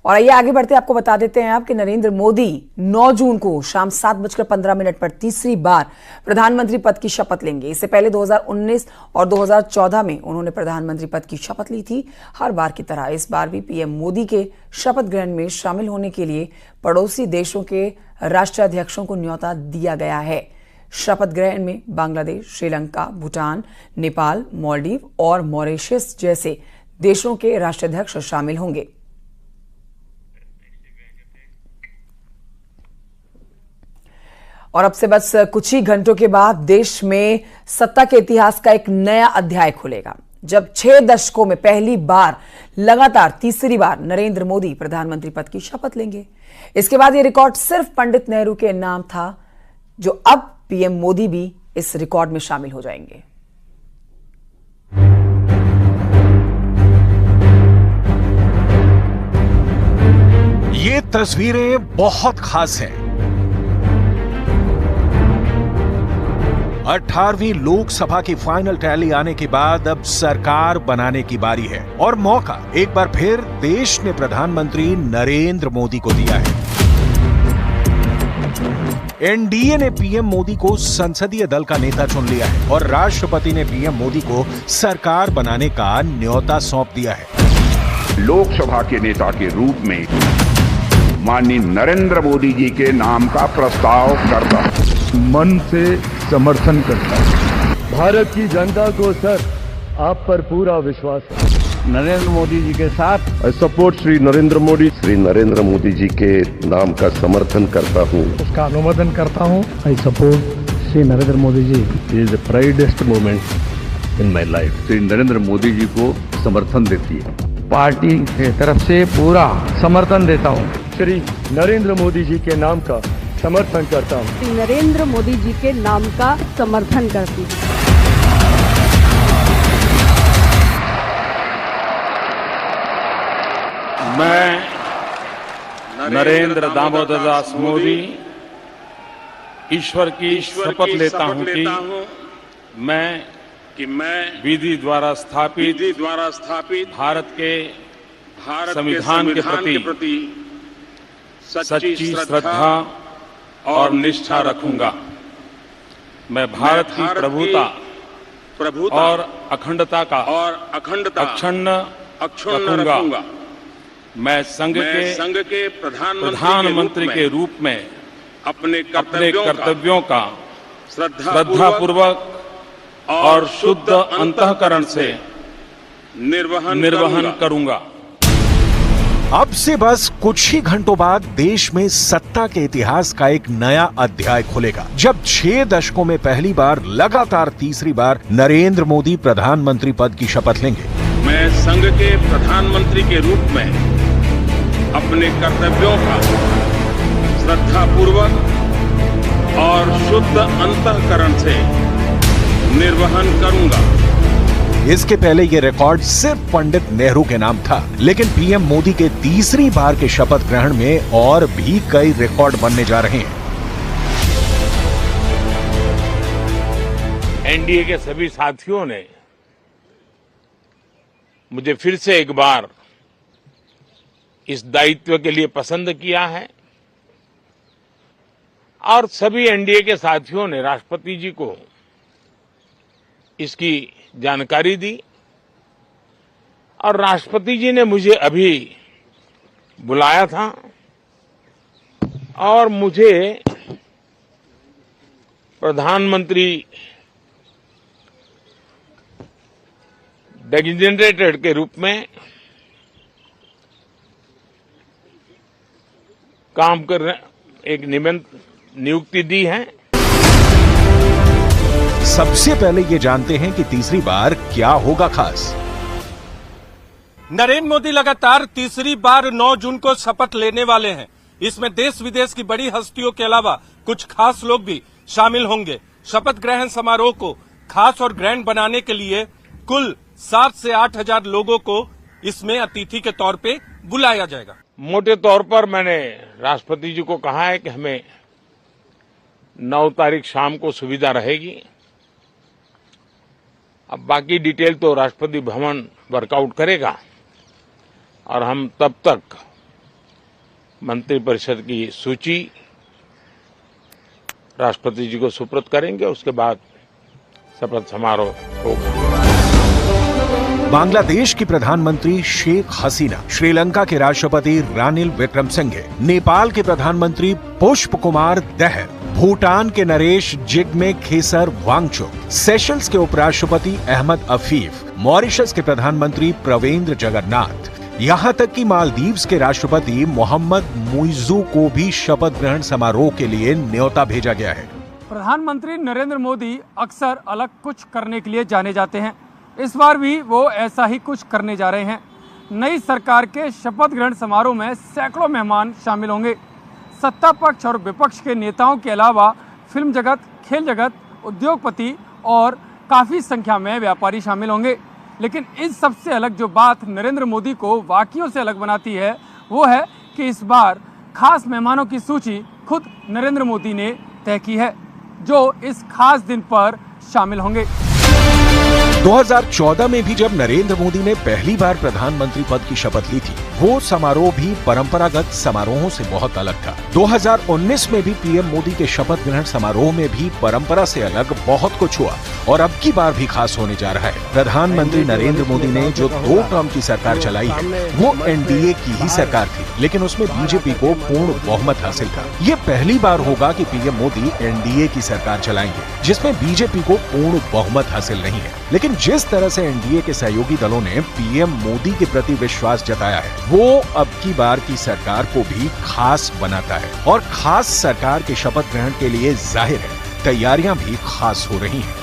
और आइए आगे बढ़ते आपको बता देते हैं कि नरेंद्र मोदी 9 जून को शाम 7:15 पर तीसरी बार प्रधानमंत्री पद की शपथ लेंगे। इससे पहले 2019 और 2014 में उन्होंने प्रधानमंत्री पद की शपथ ली थी। हर बार की तरह इस बार भी पीएम मोदी के शपथ ग्रहण में शामिल होने के लिए पड़ोसी देशों के राष्ट्राध्यक्षों को न्योता दिया गया है। शपथ ग्रहण में बांग्लादेश, श्रीलंका, भूटान, नेपाल, मालदीव और मॉरिशस जैसे देशों के राष्ट्राध्यक्ष शामिल होंगे। और अब से बस कुछ ही घंटों के बाद देश में सत्ता के इतिहास का एक नया अध्याय खुलेगा, जब 6 दशकों में पहली बार लगातार तीसरी बार नरेंद्र मोदी प्रधानमंत्री पद की शपथ लेंगे। इसके बाद यह रिकॉर्ड सिर्फ पंडित नेहरू के नाम था, जो अब पीएम मोदी भी इस रिकॉर्ड में शामिल हो जाएंगे। ये तस्वीरें बहुत खास हैं। 18वीं लोकसभा की फाइनल टैली आने के बाद अब सरकार बनाने की बारी है और मौका एक बार फिर देश ने प्रधानमंत्री नरेंद्र मोदी को दिया है। एनडीए ने पीएम मोदी को संसदीय दल का नेता चुन लिया है और राष्ट्रपति ने पीएम मोदी को सरकार बनाने का न्योता सौंप दिया है। लोकसभा के नेता के रूप में माननीय नरेंद्र मोदी जी के नाम का प्रस्ताव करता मन से समर्थन करता है। भारत की जनता को सर आप पर पूरा विश्वास है। नरेंद्र मोदी जी के साथ आई सपोर्ट श्री नरेंद्र मोदी। श्री नरेंद्र मोदी जी के नाम का समर्थन करता हूँ, उसका अनुमोदन करता हूँ। I support Shri Narendra Modi ji. Is the proudest moment in my life. Shri Narendra Modi ji को समर्थन देती है। पार्टी के तरफ से पूरा समर्थन देता हूँ। श्री नरेंद्र मोदी जी के नाम का समर्थन करता हूँ। श्री नरेंद्र मोदी जी के नाम का समर्थन करती हूँ। मैं नरेंद्र दामोदर दास मोदी ईश्वर की शपथ लेता हूँ कि मैं विधि द्वारा स्थापित भारत के संविधान के प्रति सच्ची श्रद्धा और निष्ठा रखूंगा। मैं भारत की प्रभुता और अखंडता का अक्षुण्ण रखूंगा। मैं संघ के प्रधानमंत्री के रूप में अपने कर्तव्यों का श्रद्धापूर्वक और शुद्ध अंतःकरण से निर्वहन करूंगा। अब से बस कुछ ही घंटों बाद देश में सत्ता के इतिहास का एक नया अध्याय खुलेगा, जब 6 दशकों में पहली बार लगातार तीसरी बार नरेंद्र मोदी प्रधानमंत्री पद की शपथ लेंगे। मैं संघ के प्रधानमंत्री के रूप में अपने कर्तव्यों का श्रद्धापूर्वक और शुद्ध अंतःकरण से निर्वहन करूंगा। इसके पहले यह रिकॉर्ड सिर्फ पंडित नेहरू के नाम था, लेकिन पीएम मोदी के तीसरी बार के शपथ ग्रहण में और भी कई रिकॉर्ड बनने जा रहे हैं। एनडीए के सभी साथियों ने मुझे फिर से एक बार इस दायित्व के लिए पसंद किया है और सभी एनडीए के साथियों ने राष्ट्रपति जी को इसकी जानकारी दी और राष्ट्रपति जी ने मुझे अभी बुलाया था और मुझे प्रधानमंत्री डेजिग्नेटेड के रूप में काम कर एक नियुक्ति दी है। सबसे पहले ये जानते हैं कि तीसरी बार क्या होगा खास। नरेंद्र मोदी लगातार तीसरी बार 9 जून को शपथ लेने वाले हैं। इसमें देश विदेश की बड़ी हस्तियों के अलावा कुछ खास लोग भी शामिल होंगे। शपथ ग्रहण समारोह को खास और ग्रैंड बनाने के लिए कुल 7 से 8 हजार लोगों को इसमें अतिथि के तौर पे बुलाया जाएगा। मोटे तौर पर मैंने राष्ट्रपति जी को कहा है कि हमें 9 तारीख शाम को सुविधा रहेगी। अब बाकी डिटेल तो राष्ट्रपति भवन वर्कआउट करेगा और हम तब तक मंत्रिपरिषद की सूची राष्ट्रपति जी को सुपुर्द करेंगे। उसके बाद शपथ समारोह होगा। बांग्लादेश की प्रधानमंत्री शेख हसीना, श्रीलंका के राष्ट्रपति रानिल विक्रमसिंघे, नेपाल के प्रधानमंत्री पुष्प कुमार दहल, भूटान के नरेश जिग्मे खेसर वांगचुक, सेशल्स के उपराष्ट्रपति अहमद अफीफ, मॉरिशस के प्रधानमंत्री प्रवेंद्र जगन्नाथ, यहाँ तक कि मालदीव्स के राष्ट्रपति मोहम्मद मुइज़ू को भी शपथ ग्रहण समारोह के लिए न्योता भेजा गया है। प्रधानमंत्री नरेंद्र मोदी अक्सर अलग कुछ करने के लिए जाने जाते हैं। इस बार भी वो ऐसा ही कुछ करने जा रहे हैं। नई सरकार के शपथ ग्रहण समारोह में सैकड़ों मेहमान शामिल होंगे। सत्ता पक्ष और विपक्ष के नेताओं के अलावा फिल्म जगत, खेल जगत, उद्योगपति और काफ़ी संख्या में व्यापारी शामिल होंगे। लेकिन इस सबसे अलग जो बात नरेंद्र मोदी को बाकियों से अलग बनाती है वो है कि इस बार खास मेहमानों की सूची खुद नरेंद्र मोदी ने तय की है, जो इस खास दिन पर शामिल होंगे। 2014 में भी जब नरेंद्र मोदी ने पहली बार प्रधानमंत्री पद की शपथ ली थी, वो समारोह भी परंपरागत समारोहों से बहुत अलग था। 2019 में भी पीएम मोदी के शपथ ग्रहण समारोह में भी परंपरा से अलग बहुत कुछ हुआ और अब की बार भी खास होने जा रहा है। प्रधानमंत्री नरेंद्र मोदी ने जो 2 टर्म की सरकार चलाई है वो एनडीए की ही सरकार थी, लेकिन उसमें बीजेपी को पूर्ण बहुमत हासिल था। ये पहली बार होगा कि पीएम मोदी एनडीए की सरकार चलाएंगे जिसमें बीजेपी को पूर्ण बहुमत हासिल नहीं है। लेकिन जिस तरह से एनडीए के सहयोगी दलों ने पीएम मोदी के प्रति विश्वास जताया है वो अब की बार की सरकार को भी खास बनाता है और खास सरकार के शपथ ग्रहण के लिए जाहिर है तैयारियां भी खास हो रही हैं।